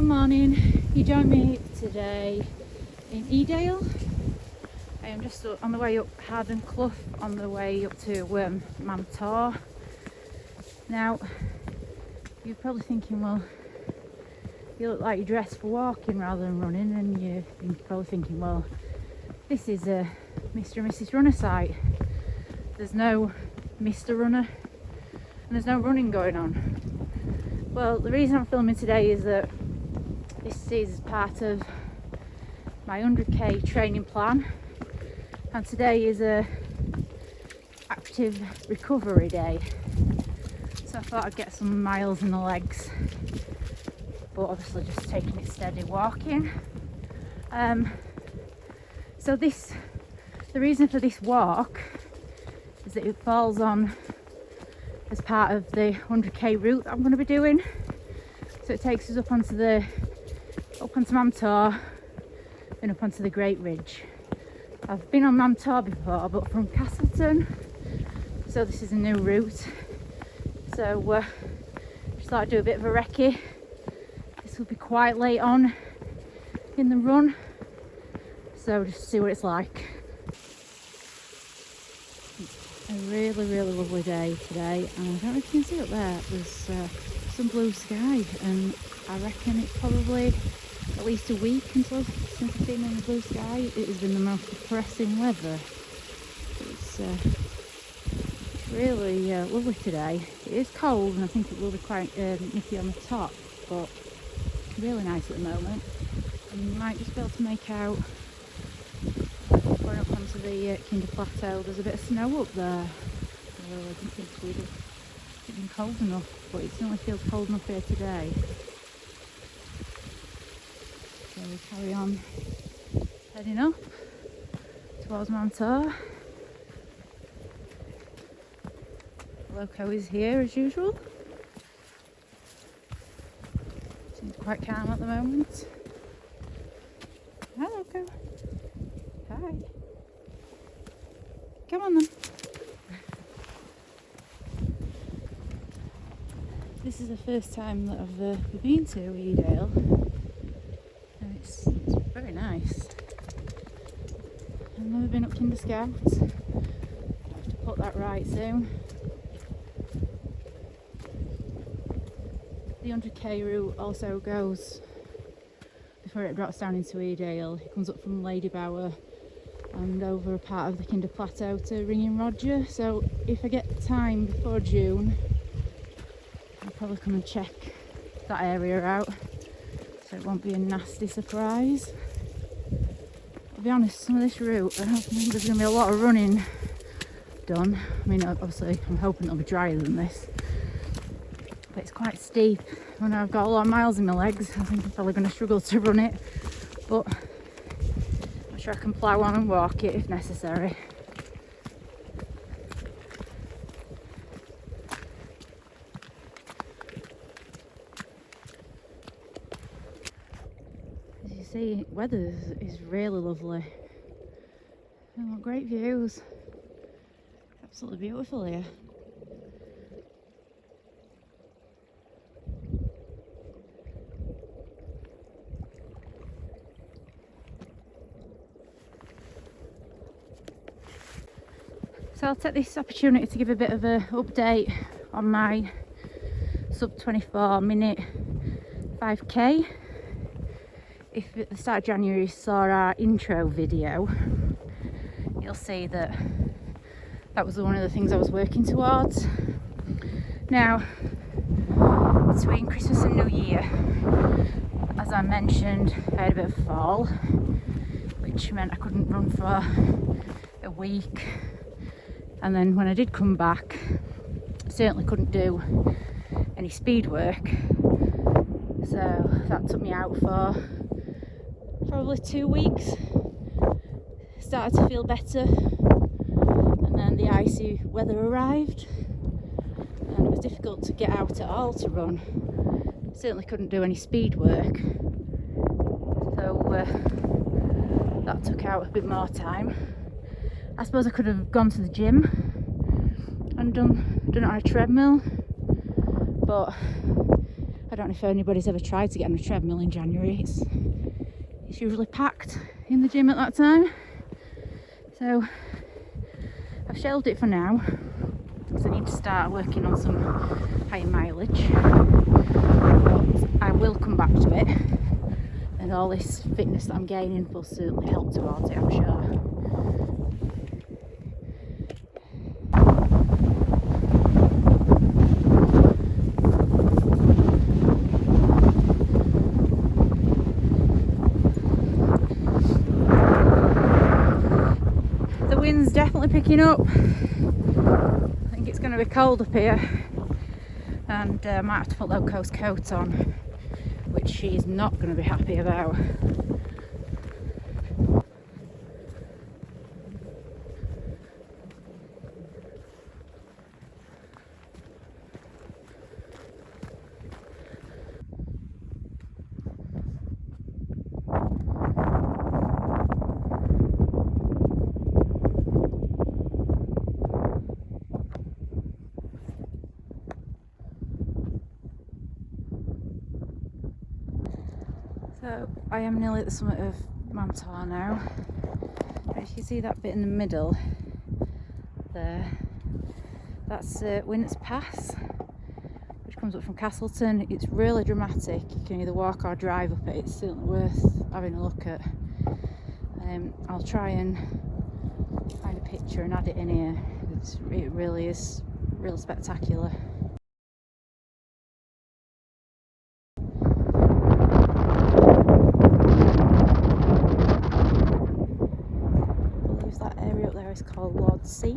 Good morning. You join me today in Edale. I am just on the way up Harden Clough, on the way up to Mantor. Now, you're probably thinking, well, you look like you're dressed for walking rather than running, and you're probably thinking, well, this is a Mr. and Mrs. Runner site. There's no Mr. Runner and there's no running going on. Well, the reason I'm filming today is that this is part of my 100k training plan, and today is a active recovery day, so I thought I'd get some miles in the legs, but obviously just taking it steady walking. So the reason for this walk is that it falls on as part of the 100k route that I'm going to be doing. So it takes us up onto Mantor and up onto the Great Ridge. I've been on Mantor before, but from Castleton, so this is a new route. So just thought I'd do a bit of a recce. This will be quite late on in the run, so just see what it's like. A really lovely day today, and I don't know if you can see up there, there's some blue sky, and I reckon it's probably at least a week since I've been in the blue sky. It has been the most depressing weather. It's really lovely today. It is cold and I think it will be quite nippy on the top, but really nice at the moment. And you might just be able to make out going up onto the Kinder Plateau. There's a bit of snow up there, so I don't think it's been cold enough, but it certainly feels cold enough here today. So we carry on heading up towards Mantor. Loco is here as usual. Seems quite calm at the moment. Hi Loco. Hi. Come on then. This is the first time that I've been to Edale, and it's very nice. I've never been up Kinder Scouts. I have to put that right soon. The 100k route also goes, before it drops down into Edale, it comes up from Ladybower and over a part of the Kinder Plateau to Ringing Roger. So if I get time before June, I'll probably come and check that area out, so it won't be a nasty surprise. I'll be honest, some of this route, I don't think there's going to be a lot of running done. I mean, obviously I'm hoping it'll be drier than this, but it's quite steep. When I've got a lot of miles in my legs, I think I'm probably going to struggle to run it, but I'm sure I can plough on and walk it if necessary. As you see, weather is really lovely. Oh, great views. Absolutely beautiful here. So I'll take this opportunity to give a bit of an update on my sub 24 minute 5k. If at the start of January you saw our intro video, you'll see that was one of the things I was working towards. Now, between Christmas and New Year, as I mentioned, I had a bit of a fall, which meant I couldn't run for a week. And then when I did come back, I certainly couldn't do any speed work. So that took me out for probably 2 weeks. Started to feel better, and then the icy weather arrived and it was difficult to get out at all to run. Certainly couldn't do any speed work, so that took out a bit more time. I suppose I could have gone to the gym and done it on a treadmill, but I don't know if anybody's ever tried to get on a treadmill in January. It's usually packed in the gym at that time. So I've shelved it for now because I need to start working on some higher mileage. But I will come back to it, and all this fitness that I'm gaining will certainly help towards it, I'm sure. The wind's definitely picking up. I think it's going to be cold up here, and I might have to put Loco's coat on, which she's not going to be happy about. So I am nearly at the summit of Mantar now. As you can see that bit in the middle there, that's Wints Pass, which comes up from Castleton. It's really dramatic. You can either walk or drive up it. It's certainly worth having a look at. I'll try and find a picture and add it in here. It really is real spectacular. It's called Lord's Seat.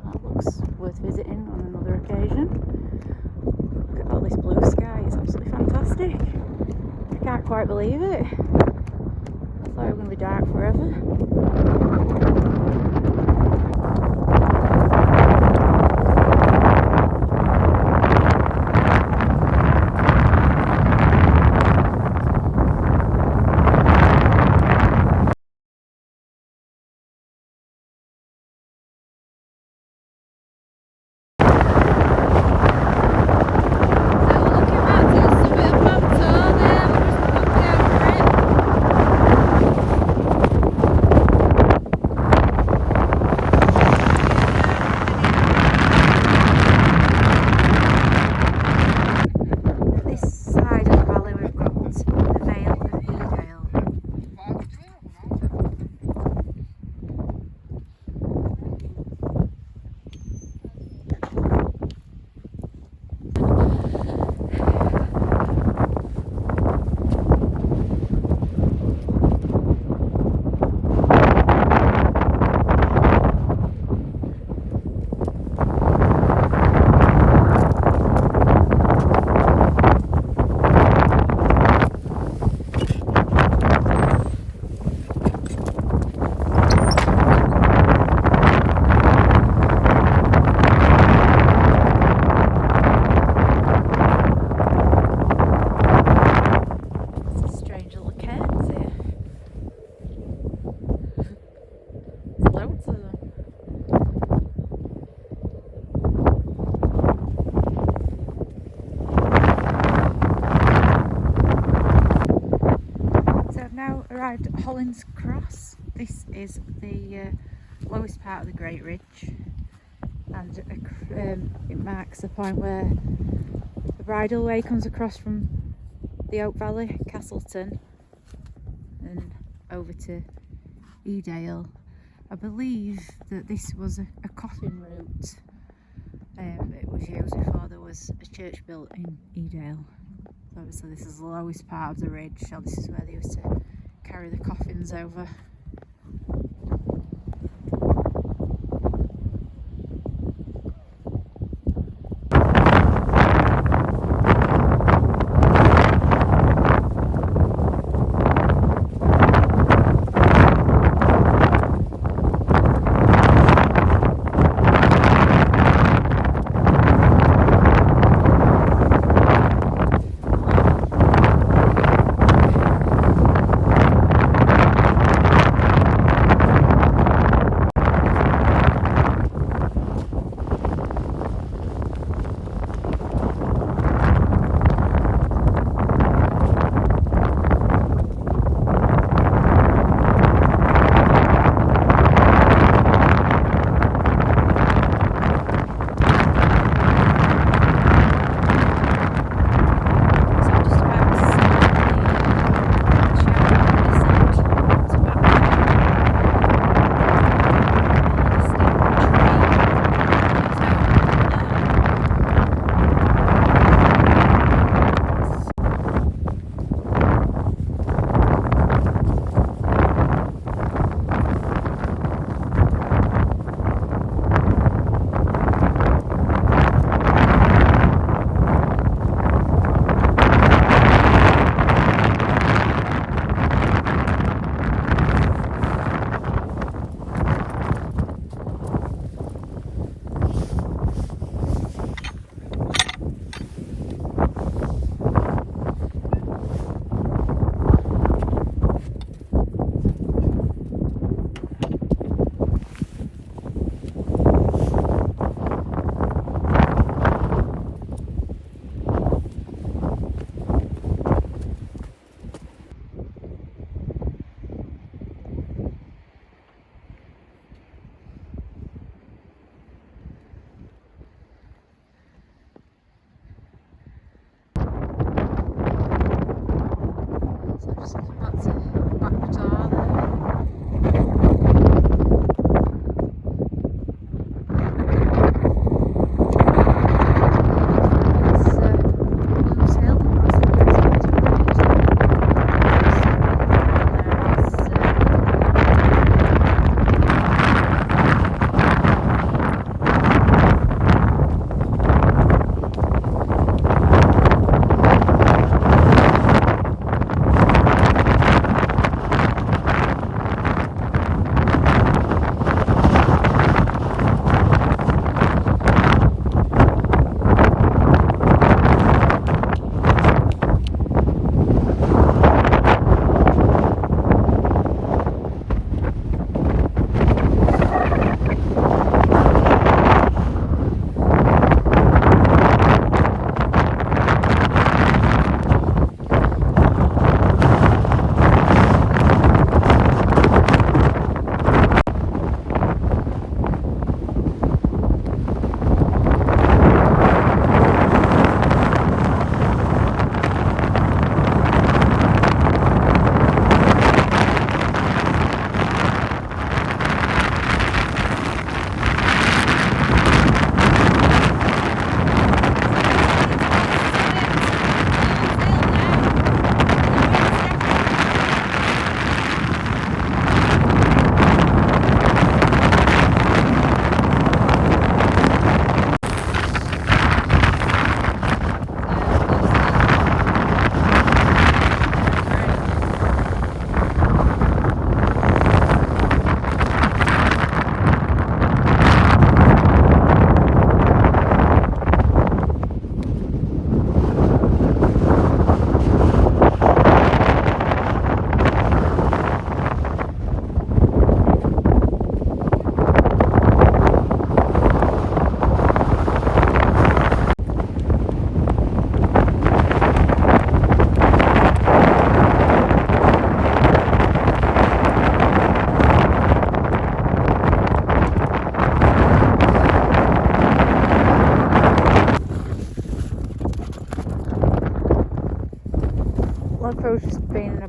That looks worth visiting on another occasion. Look at all this blue sky, it's absolutely fantastic. I can't quite believe it. I thought it was going to be dark forever. Arrived at Holland's Cross. This is the lowest part of the Great Ridge, and it marks the point where the bridleway comes across from the Oak Valley, Castleton, and over to Edale. I believe that this was a coffin route. It was used before there was a church built in Edale. So obviously this is the lowest part of the ridge, so this is where they used to carry the coffins over.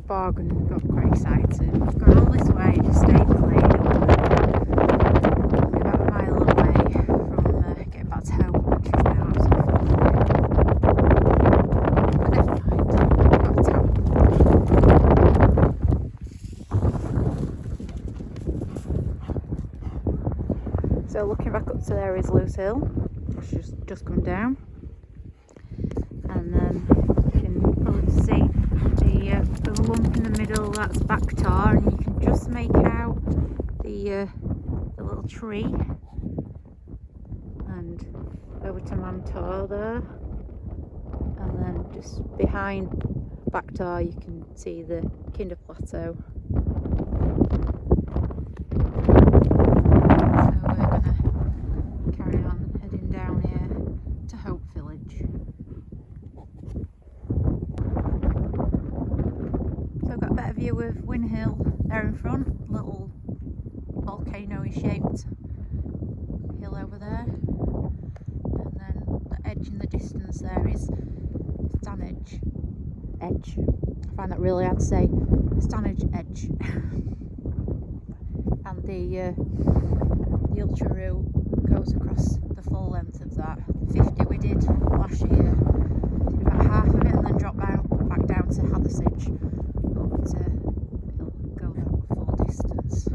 bog and got quite excited. I've gone all this way, just stayed playing about a mile away from getting back to home, which is now absolutely fine. But never mind, got to home. So looking back up to there is Loose Hill, which has just come down. And then you can probably see the lump in the middle, that's Backtor, and you can just make out the little tree. And over to Mantor there, and then just behind Backtor you can see the Kinder Plateau. So we're gonna carry on heading down here to Hope Village. So I've got a better view of Win Hill there in front, little volcano-y shaped hill over there, and then the edge in the distance there is Stanage Edge. I find that really hard to say. Stanage Edge. And the Ultra route goes across the full length of that. 50 we did last year, did about half of it and then dropped back down to Hathersage. But it'll go that full distance.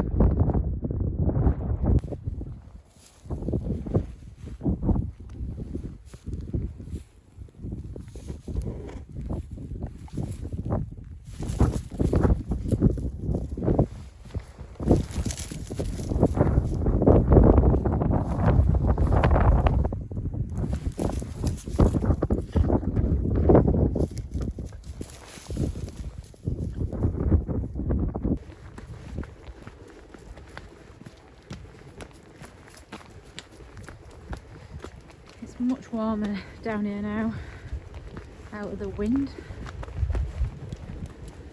It's much warmer down here now, out of the wind.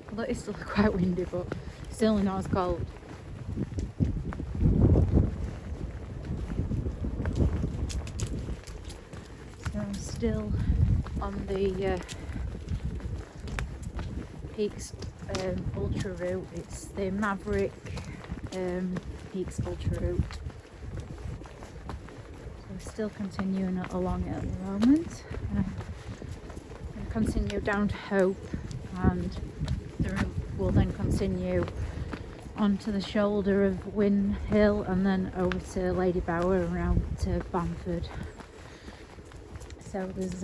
Although it's still quite windy, but still not as cold. So I'm still on the Peaks Ultra route. It's the Maverick Peaks Ultra route. Still continuing along it at the moment. I'm going to continue down to Hope, and the route will then continue onto the shoulder of Win Hill and then over to Lady Bower around to Bamford. So there's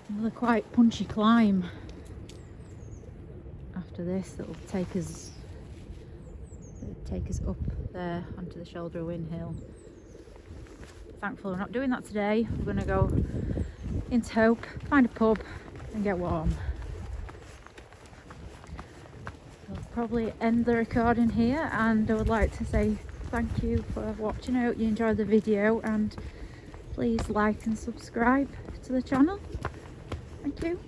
another quite punchy climb after this that will take us up there onto the shoulder of Win Hill. Thankfully we're not doing that today. We're going to go into Hope, find a pub and get warm. I'll probably end the recording here, and I would like to say thank you for watching. I hope you enjoyed the video, and please like and subscribe to the channel. Thank you.